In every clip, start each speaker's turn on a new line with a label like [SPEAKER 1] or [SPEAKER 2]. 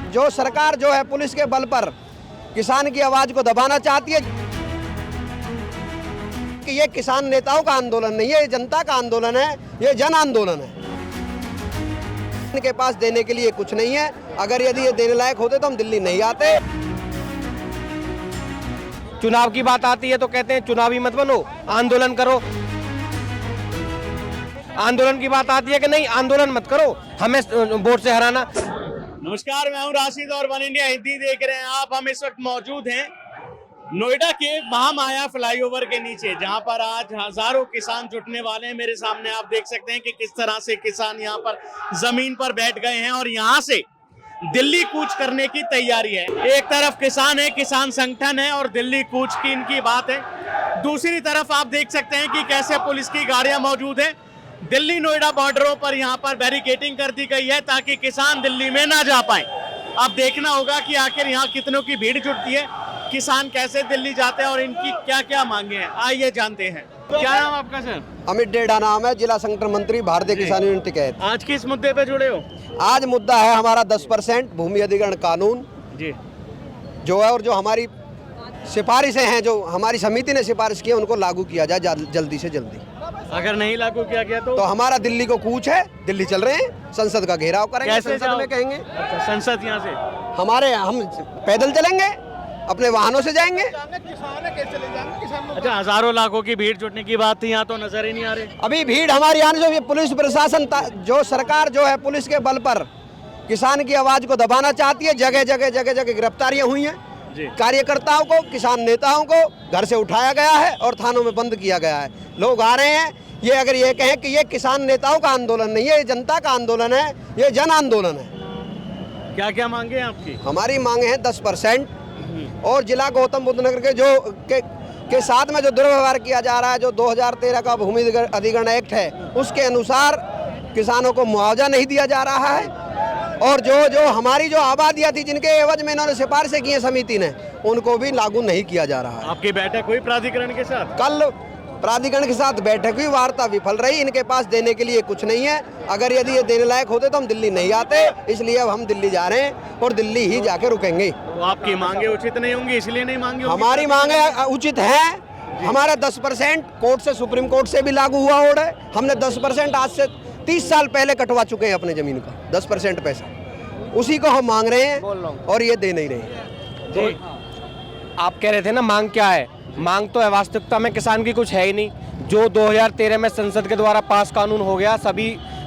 [SPEAKER 1] जो सरकार जो है पुलिस के बल पर किसान की आवाज को दबाना चाहती है कि ये किसान नेताओं का आंदोलन नहीं है, ये जनता का आंदोलन है, ये जन आंदोलन है। इनके पास देने के लिए कुछ नहीं है। अगर यदि ये देने लायक होते तो हम दिल्ली नहीं आते।
[SPEAKER 2] चुनाव की बात आती है तो कहते हैं चुनावी मत बनो, आंदोलन करो। आंदोलन की बात आती है कि नहीं, आंदोलन मत करो, हमें वोट से हराना।
[SPEAKER 3] नमस्कार, मैं हूं राशिद और वन इंडिया हिंदी देख रहे हैं आप। हम इस वक्त मौजूद हैं नोएडा के महामाया फ्लाईओवर के नीचे, जहां पर आज हजारों किसान जुटने वाले हैं। मेरे सामने आप देख सकते हैं कि किस तरह से किसान यहां पर जमीन पर बैठ गए हैं और यहां से दिल्ली कूच करने की तैयारी है। एक तरफ किसान है, किसान संगठन है और दिल्ली कूच की इनकी बात है। दूसरी तरफ आप देख सकते हैं कि कैसे पुलिस की गाड़ियां मौजूद है। दिल्ली नोएडा बॉर्डरों पर यहां पर बैरिकेडिंग कर दी गई है ताकि किसान दिल्ली में ना जा पाए। अब देखना होगा कि आखिर यहां कितनों की भीड़ जुटती है, किसान कैसे दिल्ली जाते हैं और इनकी क्या क्या मांगे हैं, आइए जानते हैं। क्या नाम आपका सर?
[SPEAKER 1] अमित डेढ़ा नाम है, जिला संगठन मंत्री भारतीय किसान यूनियन टिकैत।
[SPEAKER 3] आज किस मुद्दे पे जुड़े हो?
[SPEAKER 1] आज मुद्दा है हमारा 10% भूमि अधिग्रहण कानून
[SPEAKER 3] जी
[SPEAKER 1] जो है, और जो हमारी सिफारिशें हैं, जो हमारी समिति ने सिफारिश की है, उनको लागू किया जाए जल्दी से जल्दी।
[SPEAKER 3] अगर नहीं लागू किया गया तो
[SPEAKER 1] हमारा दिल्ली को कूच है, दिल्ली चल रहे हैं, संसद का घेराव करेंगे,
[SPEAKER 3] कैसे
[SPEAKER 1] संसद में कहेंगे।
[SPEAKER 3] अच्छा, संसद यहाँ से
[SPEAKER 1] हम पैदल चलेंगे, अपने वाहनों से जाएंगे।
[SPEAKER 3] अच्छा, हजारों लाखों की भीड़ जुटने की बात थी, यहाँ तो नजर ही नहीं आ रही।
[SPEAKER 1] अभी भीड़ हमारे यहाँ जो पुलिस प्रशासन जो सरकार जो है पुलिस के बल पर किसान की आवाज को दबाना चाहती है। जगह जगह गिरफ्तारियां हुई हैं। कार्यकर्ताओं को, किसान नेताओं को घर से उठाया गया है और थानों में बंद किया गया है। लोग आ रहे हैं, ये अगर ये कहें कि ये किसान नेताओं का आंदोलन नहीं है, ये जनता का आंदोलन है, ये जन आंदोलन है।
[SPEAKER 3] क्या क्या मांगे हैं आपकी?
[SPEAKER 1] हमारी मांगे हैं 10% और जिला गौतम बुद्ध नगर के साथ में जो दुर्व्यवहार किया जा रहा है, जो 2013 का भूमि अधिग्रहण एक्ट है, उसके अनुसार किसानों को मुआवजा नहीं दिया जा रहा है। और जो हमारी जो आबादियां थी, जिनके एवज में इन्होंने सिफारिशें की हैं समिति ने, उनको भी लागू नहीं किया जा रहा है।
[SPEAKER 3] आपकी बैठक हुई प्राधिकरण के साथ?
[SPEAKER 1] कल प्राधिकरण के साथ बैठक हुई, वार्ता विफल रही। इनके पास देने के लिए कुछ नहीं है। अगर यदि ये देने लायक होते तो हम दिल्ली नहीं आते, इसलिए अब हम दिल्ली जा रहे हैं और दिल्ली ही जाके रुकेंगे।
[SPEAKER 3] तो आपकी मांगे उचित नहीं होंगी, इसलिए नहीं मांगी?
[SPEAKER 1] हमारी मांगे उचित है। हमारा 10% कोर्ट से, सुप्रीम कोर्ट से भी लागू हुआ ऑर्डर। हमने 10% आज से 30 साल पहले कटवा चुके हैं अपने जमीन का 10% पैसा, उसी को हम मांग रहे हैं और ये दे नहीं रहे हैं।
[SPEAKER 2] जी, आप कह रहे थे ना मांग क्या है? मांग तो है, वास्तविकता में किसान की कुछ है ही नहीं। जो 2013 में संसद के द्वारा पास कानून हो गया,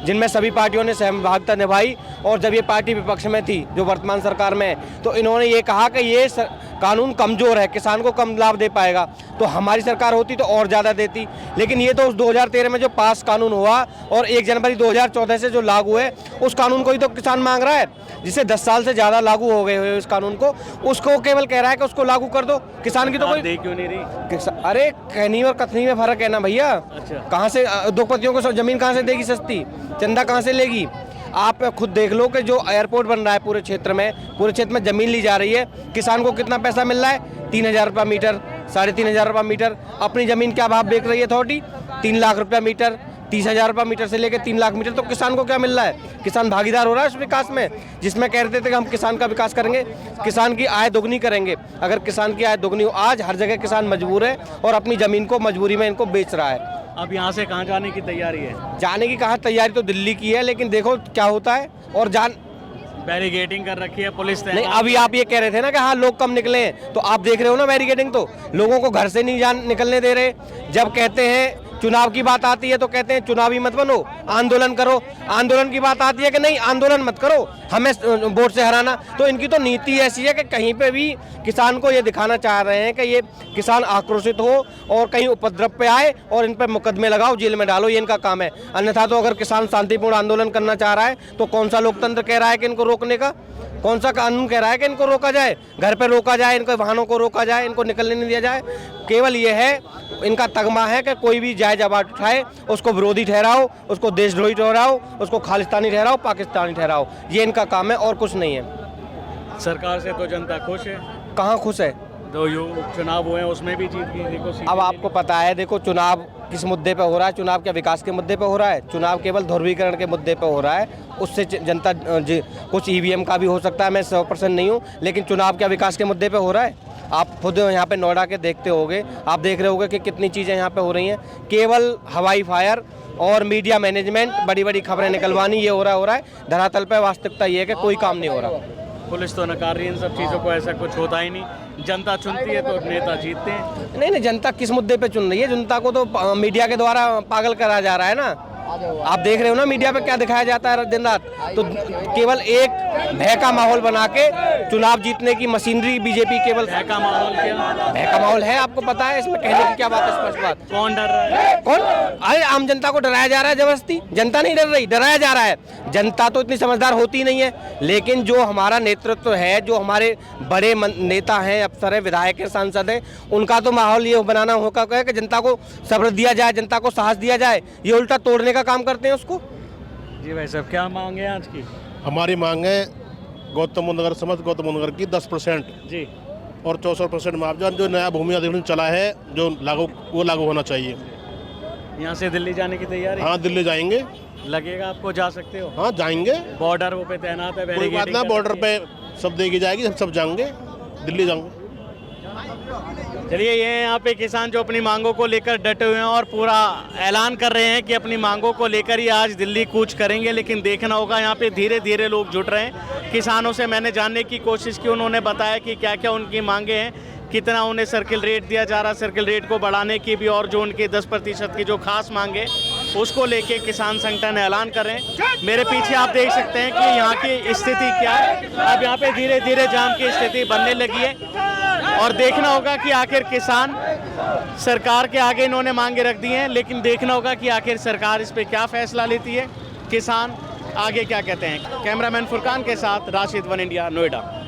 [SPEAKER 2] जिनमें सभी पार्टियों ने सहभागिता निभाई, और जब ये पार्टी विपक्ष में थी जो वर्तमान सरकार में है, तो इन्होंने ये कहा कि ये कानून कमज़ोर है, किसान को कम लाभ दे पाएगा। तो हमारी सरकार होती तो और ज़्यादा देती। लेकिन ये तो उस 2013 में जो पास कानून हुआ और 1 जनवरी 2014 से जो लागू है, उस कानून को ही तो किसान मांग रहा है, जिसे 10 साल से ज़्यादा लागू हो गए हुए उस कानून को, उसको केवल कह रहा है कि उसको लागू कर दो। किसान की तो कोई
[SPEAKER 3] दे क्यों नहीं रही?
[SPEAKER 2] अरे कहनी और कथनी में फर्क है ना भैया।
[SPEAKER 3] अच्छा।
[SPEAKER 2] कहाँ से उद्योगपतियों को जमीन कहाँ से देगी सस्ती, चंदा कहाँ से लेगी? आप खुद देख लो कि जो एयरपोर्ट बन रहा है पूरे क्षेत्र में जमीन ली जा रही है, किसान को कितना पैसा मिल रहा है? 3,000 रुपये मीटर, 3,500 रुपये मीटर। अपनी जमीन क्या भाव बेच रही है अथॉरिटी? 3 लाख रुपया मीटर, 30,000 रुपये मीटर से लेकर 3 लाख मीटर। तो किसान को क्या मिल रहा है? किसान भागीदार हो रहा है उस विकास में, जिसमें कह रहे थे कि हम किसान का विकास करेंगे, किसान की आय दोगुनी करेंगे। अगर किसान की आय दोगुनी हो, आज हर जगह किसान मजबूर है और अपनी जमीन को मजबूरी में इनको बेच रहा है।
[SPEAKER 3] अब यहाँ से कहाँ जाने की तैयारी है?
[SPEAKER 2] जाने की कहाँ तैयारी तो दिल्ली की है, लेकिन देखो क्या होता है। और
[SPEAKER 3] बैरिकेडिंग कर रखी है पुलिस ने।
[SPEAKER 2] नहीं, अभी आप ये कह रहे थे ना कि हाँ लोग कम निकले हैं, तो आप देख रहे हो ना बैरिकेडिंग, तो लोगों को घर से नहीं निकलने दे रहे। जब कहते हैं चुनाव की बात आती है तो कहते हैं चुनावी मत बनो, आंदोलन करो। आंदोलन की बात आती है कि नहीं, आंदोलन मत करो, हमें वोट से हराना। तो इनकी तो नीति ऐसी है कि कहीं पे भी किसान को ये दिखाना चाह रहे हैं कि ये किसान आक्रोशित हो और कहीं उपद्रव पे आए और इन पर मुकदमे लगाओ, जेल में डालो, ये इनका काम है। अन्यथा तो अगर किसान शांतिपूर्ण आंदोलन करना चाह रहा है तो कौन सा लोकतंत्र कह रहा है कि इनको रोकने का? कौन सा कानून कह रहा है कि इनको रोका जाए, घर पे रोका जाए, इनको वाहनों को रोका जाए, इनको निकलने नहीं दिया जाए? केवल ये है, इनका तगमा है कि कोई भी जायज आवाज उठाए उसको विरोधी ठहराओ, उसको देशद्रोही ठहराओ, उसको खालिस्तानी ठहराओ, पाकिस्तानी ठहराओ। ये इनका काम है और कुछ नहीं है।
[SPEAKER 3] सरकार से तो जनता खुश है।
[SPEAKER 2] कहाँ खुश है?
[SPEAKER 3] जो चुनाव हुए हैं उसमें भी जीत गई। देखो
[SPEAKER 2] अब आपको पता है, देखो चुनाव किस मुद्दे पे हो रहा है? चुनाव क्या विकास के मुद्दे पे हो रहा है? चुनाव केवल ध्रुवीकरण के मुद्दे पे हो रहा है। उससे जनता कुछ ईवीएम का भी हो सकता है, मैं 100% नहीं हूँ, लेकिन चुनाव क्या विकास के मुद्दे पे हो रहा है? आप खुद यहाँ पे नोएडा के देखते होगे, आप देख रहे होगे कि कितनी चीज़ें यहाँ पे हो रही हैं। केवल हवाई फायर और मीडिया मैनेजमेंट, बड़ी बड़ी खबरें निकलवानी, ये हो रहा है। धरातल पे वास्तविकता ये है कि कोई काम नहीं हो रहा।
[SPEAKER 3] पुलिस तो नकार रही है इन सब चीज़ों को, ऐसा कुछ होता ही नहीं। जनता चुनती है तो नेता जीतते हैं।
[SPEAKER 2] नहीं, जनता किस मुद्दे पे चुन रही है? जनता को तो मीडिया के द्वारा पागल करा जा रहा है ना। आप देख रहे हो ना मीडिया पे क्या दिखाया जाता है दिन रात। तो केवल एक भय का माहौल बना के चुनाव जीतने की मशीनरी बीजेपी केवल।
[SPEAKER 3] भय का माहौल क्या?
[SPEAKER 2] भय का माहौल है, आपको पता है, इसमें कहने की क्या बात है? स्पष्ट बात।
[SPEAKER 3] कौन डर रहा है?
[SPEAKER 2] कौन? अरे आम जनता को डराया जा रहा है जबरदस्ती। जनता नहीं डर रही, डराया जा रहा है। जनता तो इतनी समझदार होती नहीं है, लेकिन जो हमारा नेतृत्व है, जो हमारे बड़े नेता हैं, अफसर है, विधायक है, सांसद है, उनका तो माहौल ये बनाना होगा कि जनता को सब्र दिया जाए, जनता को साहस दिया जाए। ये उल्टा तोड़ने का काम करते हैं उसको।
[SPEAKER 3] जी भाई साहब, क्या मांग है आज की?
[SPEAKER 4] हमारी मांग है गौतम बुद्ध नगर, समस्त गौतम बुद्ध नगर की 10%
[SPEAKER 3] जी,
[SPEAKER 4] और 64% मुआवजा जो नया भूमि अधिग्रहण चला है, जो लागू होना चाहिए।
[SPEAKER 3] यहाँ से दिल्ली जाने की तैयारी?
[SPEAKER 4] हाँ, दिल्ली जाएंगे।
[SPEAKER 3] लगेगा आपको जा सकते हो?
[SPEAKER 4] हाँ, जाएंगे।
[SPEAKER 3] बॉर्डर वो पे तैनात है,
[SPEAKER 4] कोई बात ना, बॉर्डर पे सब देखी जाएगी, सब जाएंगे, दिल्ली जाएंगे।
[SPEAKER 3] चलिए, ये यहाँ पे किसान जो अपनी मांगों को लेकर डटे हुए हैं और पूरा ऐलान कर रहे हैं कि अपनी मांगों को लेकर ही आज दिल्ली कूच करेंगे। लेकिन देखना होगा, यहाँ पे धीरे धीरे लोग जुट रहे हैं। किसानों से मैंने जानने की कोशिश की, उन्होंने बताया कि क्या क्या उनकी मांगे हैं, कितना उन्हें सर्किल रेट दिया जा रहा है, सर्किल रेट को बढ़ाने की भी, और जो उनकी 10% की जो खास मांगे उसको लेके किसान संगठन ऐलान कर रहे हैं। मेरे पीछे आप देख सकते हैं कि यहाँ की स्थिति क्या है। अब यहाँ पे धीरे धीरे जाम की स्थिति बनने लगी है और देखना होगा कि आखिर किसान सरकार के आगे इन्होंने मांगे रख दी हैं, लेकिन देखना होगा कि आखिर सरकार इस पे क्या फैसला लेती है, किसान आगे क्या कहते हैं। कैमरामैन फुरकान के साथ राशिद, वन इंडिया, नोएडा।